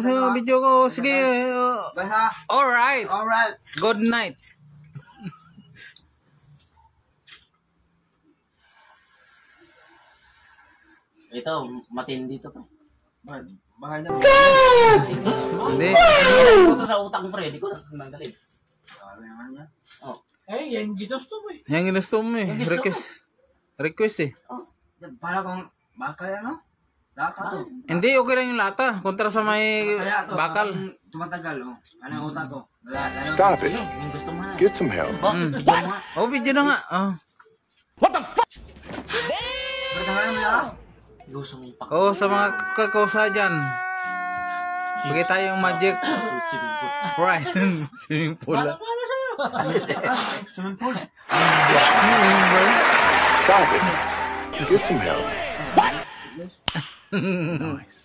sa video ko. Sige. Alright. Good night. Ito, matindi to, pre. Baka niya. Hindi. Ito to sa utak ko, pre. Hindi ko nanggalin. Oh. Eh, yan ginusto mo eh. Yan ginusto mo eh. Request eh. Para kung bakal ano? Lata to. Hindi, okay lang yung lata. Kontra sa may bakal. Tumatagal, oh. Ano ang utak ko? Stop it. Yung gusto mo na. Get some help. Video mo nga. Oh, video na nga. What the fuck? Pero tanggalin mo yan. Gusto mo yung pak. Oh, sa mga kakosa dyan. Bigay tayong magic. Right. Swimming pool. Para sa'yo. Swimming pool. Stop it. Get some help.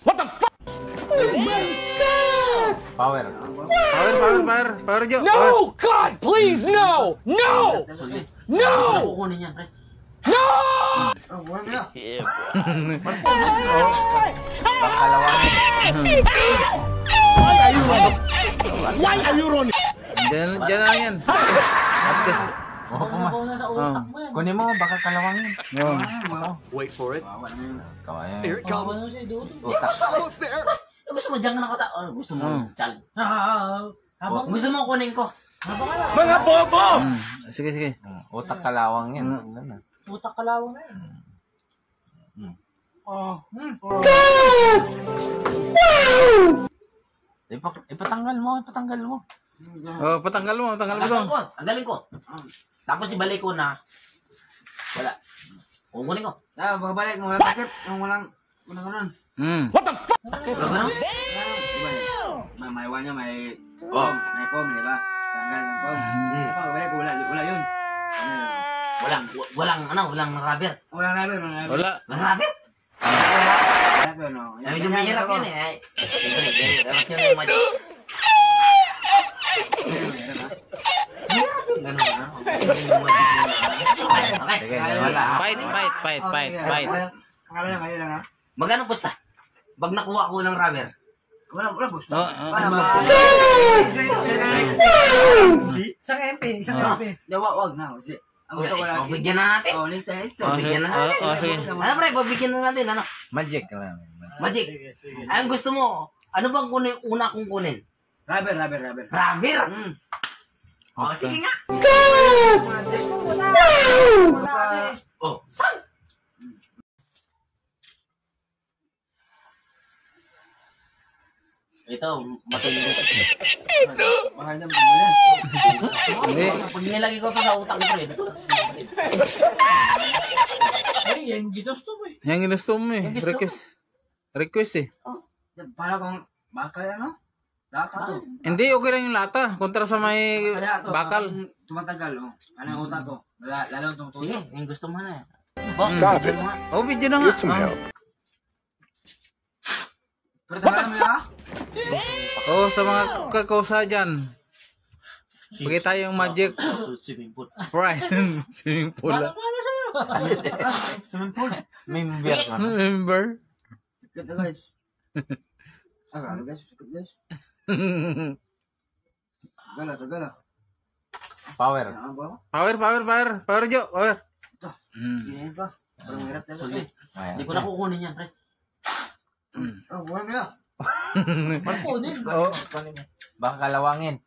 What the fuck? Power. Power, Jo. No! God, please, no! No! No! Ano kukunin niya, pre? No! Oh, wala niya. Why are you running? Diyan lang yan. At least. Ako na sa utak mo yan. Kunin mo, baka kalawangin. Wait for it. Kawayan. Here it Kawawa comes. na siya doon. Utak. Almost there. Gusto mo dyan ka nakata... gusto mo chal. Habang Gusto mo kunin ko. ala. Mga bobo! Sige. Utak kalawang yan. Utak kalawang na yan. Ipatanggal mo. Oh, patanggal mo to. Tanggalin ko. Tapos ibalik ko na. Wala. Kukunin ko. Babalik mo, walang takip. Yung walang ganun. What the fuck? Wala ba na? May iwan niya, may pom, di ba? Tanggal ng pom. Babalik ko, wala yun. Walang rubber. Wala rubber. Wala. Walang rubber? Rubber, no. Medyo mahirap yan eh. Siyempre, kasi yung magic. Ganun na. Okay. Wala. Fight. Akala lang kayo lang, ha? Magkano pusta? Pag nakuha ko ng rubber. Wala gusto. Isang MP. Wag na. Kasi, ang gusto ko lagi. Bigyan na natin. Lista. Bigyan na natin. Sige. Ano pre, babigyan na natin. Ano? Magic lang. Magic. Ay, ang gusto mo, ano bang una kong kunin? Rubber. Rubber? Oh, sige nga. Oh, saan? Ito, matindi. Baka niya, yan. Hindi. Pag nilagay ko ito sa utak ko, pre. Eh, yan ginusto mo eh. Yan ginusto mo eh. Request eh. Para kung bakal ano? Lata to. Hindi, okay lang yung lata. Kontra sa may bakal. Tumatagal, oh. Ano ang utak ko? Lalo Sige, tumutulog. yung gusto mo na. Stop it. Oh, video na nga. Get some help. Pero tanggalin mo yan, Oh, sa mga kakosa dyan. Bigay tayong magic. Swimming pool. Right. Swimming pool. Para sa'yo. Swimming pool. Member ka na. Remember? Sikot na, guys. Ano, guys? Sikot, guys. Gala. Power. Ano ba? Power, Jo. Power. Ito. Ginayin ko. Parang hirap na ito. Hindi ko na kukunin yan, pre. Oh, wala niya. Kunin. Oh. Baka kalawangin.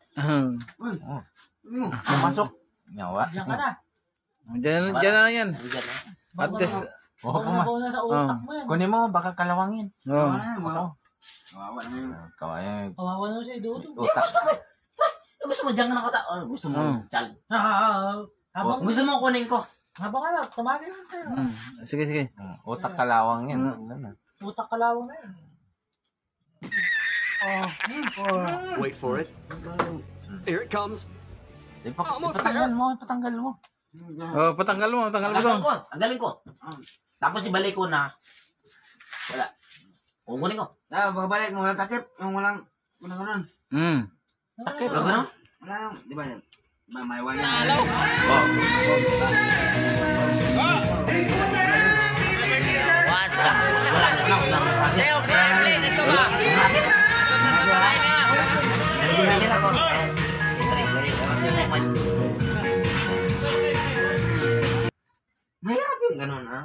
Pumasok. Nyawa. Diyan ka na. Diyan na yan. At least. Ako na sa utak mo yan. Kunin mo, baka kalawangin. Oh. Kawawa naman yun. Kawayan. Kawawa na siya doon. Utak. Gusto mo dyan ka nakata... gusto mo chal. Habang Gusto mo kunin ko. ala, tumagin lang sa'yo. Sige. Utak kalawang yan. Utak kalawang na yan. Wait for it. Here it comes. Patanggal mo. Oh, patanggal mo to. Tanggalin ko. Tapos ibalik ko na. Wala. Kukunin ko. Babalik mo, walang takip. Yung walang ganun. Takip. Wala ganun? Wala yung, di ba yan? May iwan niya. Wasa. Wala.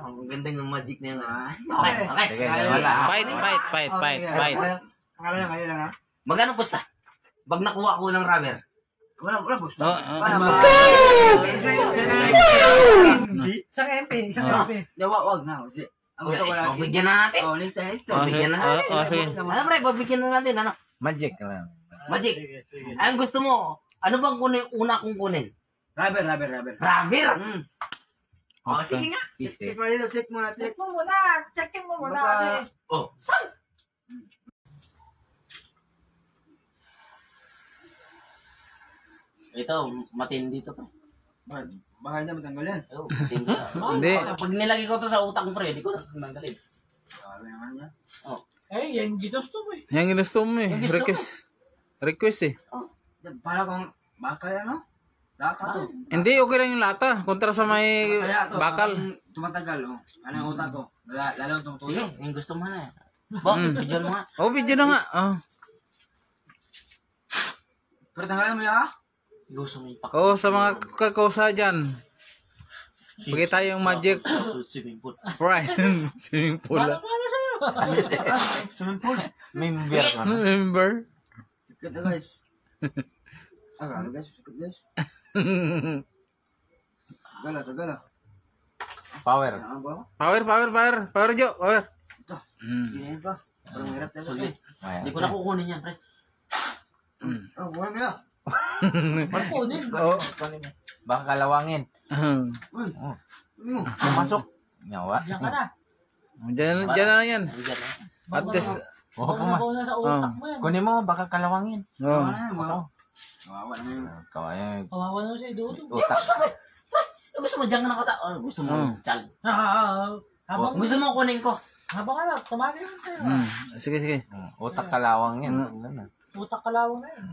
Ang ganda ng magic na yan. Okay. Sige, Wala. fight. Akala niya kayo lang ha? Magkano pusta? Pag nakuha ko ng rubber. Wala boss. Oh, Isang MP, isang Ah. MP. Wag na. Kasi ang gusto ko lagi. Pagbigyan na natin. Oh, lista. Pagbigyan na natin. sige. Ano pre, pagbigyan na natin. Ano? Magic lang. Magic. Sige, sige. Ang gusto mo, ano bang kunin, una kong kunin? Rubber. Rubber. Oh, sige nga. Check mo dito, check mo. Check mo muna. Checkin mo muna. Baka- kasi. Oh, saan? Ito, matindi to pre. Baka niya matanggal yan. Oh, matindi to. Hindi. Pag nilagay ko to sa utak ko pre, di ko na tanggalin. Sabi naman niya. Yan gitos to eh. Yan ginusto mo eh. Yung gusto ko. Request eh. Para kung bakal yan, no? Bakal to. Hindi, okay lang yung lata. Kontra sa may Kaya to, bakal. parang tumatagal, oh. Ano yung utak ko? Lalo Sige, tumutulong. yung gusto mo na. Bo, video mo nga. Oh, video na nga. Oh. Pero tanggalan mo yan, ha? Gusto mo yung pak. Oh, sa mga kakosa dyan. Bigay tayong magic Swimming pool. Brian. Swimming pool. Para sa'yo. Swimming pool. Member ka na. Remember? Sikat na, guys. Ano, guys? Sikat, guys. Tagala. Power. Ano ba? Power, Jo. Power. Ito. Mm. Ginahin pa. Parang hirap tayo. Sige. Ayan. Hindi ko na kukunin yan, pre. Oh, wala mo yan. Magpunin. Oh. Baka kalawangin. Ano? Pumasok. Nyawa. Diyan ka na. Diyan na lang yan. Nandiyan na. At least, Oo, Baka na sa utak mo yan. kunin mo, baka kalawangin. oh. Kawawa naman yun. Kawaya, Kawawa na si Dodo. utak. Gusto mo dyan ka nakata. Gusto mo chal. Habang Gusto mo kunin ko. ka na, tumali lang sa'yo. Sige. Utak kalawangin. Ano? Utak kalawang na yun.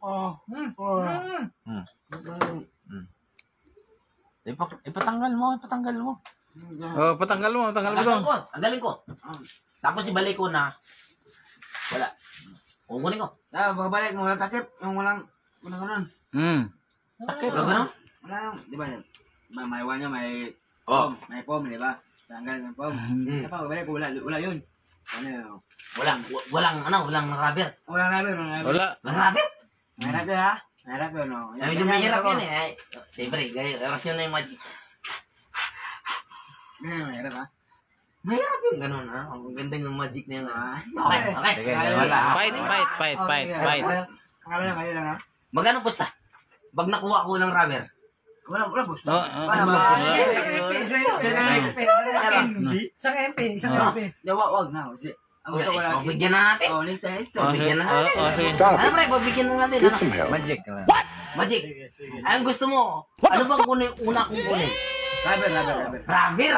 Oh. Ipatanggal mo. Oh, patanggal mo to. Tanggalin ko. Tapos ibalik ko na. Wala. Kukunin ko. Babalik mo, walang takip. Yung walang ganun. Wala gano'n? Wala yung, di ba? May iwan niya, may Oh. may foam, di ba? Tanggal ng foam. Ano pa, babalik ko, wala yun. Ano yun? Walang rubber. Wala rubber. Wala. Walang rubber? May rubber, ha? May rubber, no? Medyo mahirap yan eh. Siyempre, rasyon na yung magic. May hirap, ha? Mahirap yung ganun ha. Ang ganda ng magic na yan ha. Okay. Sige, wala. Fight. Akala niya kayo lang, ha? Magkano pusta? Pag nakuha ko ng rubber. Wala boss. Oh, Isang MP, isang MP. Wag na. Kasi ang gusto ko lagi. Pagbigyan na natin. Oh, lista. Pagbigyan na natin. Oh, sige. Ano pre, pagbigyan na natin. Ano? Magic lang. Magic. Ang gusto mo, ano bang kunin, una kong kunin? Rubber. Rubber.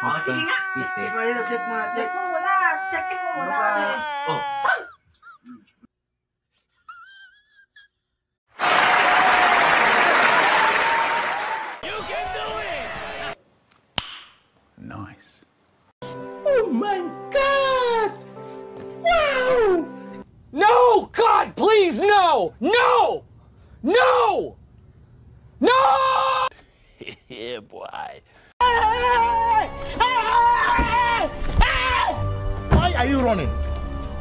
Oh, sige nga. Check mo dito, check mo. Check mo muna. Checkin mo muna. Baka- Oh, saan? Nice. No! God, please, no! No! No! No! Yeah, boy. Why are you running?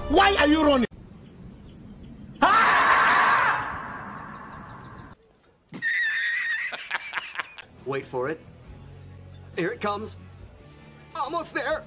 Why are you running? Wait for it. Here it comes. Almost there.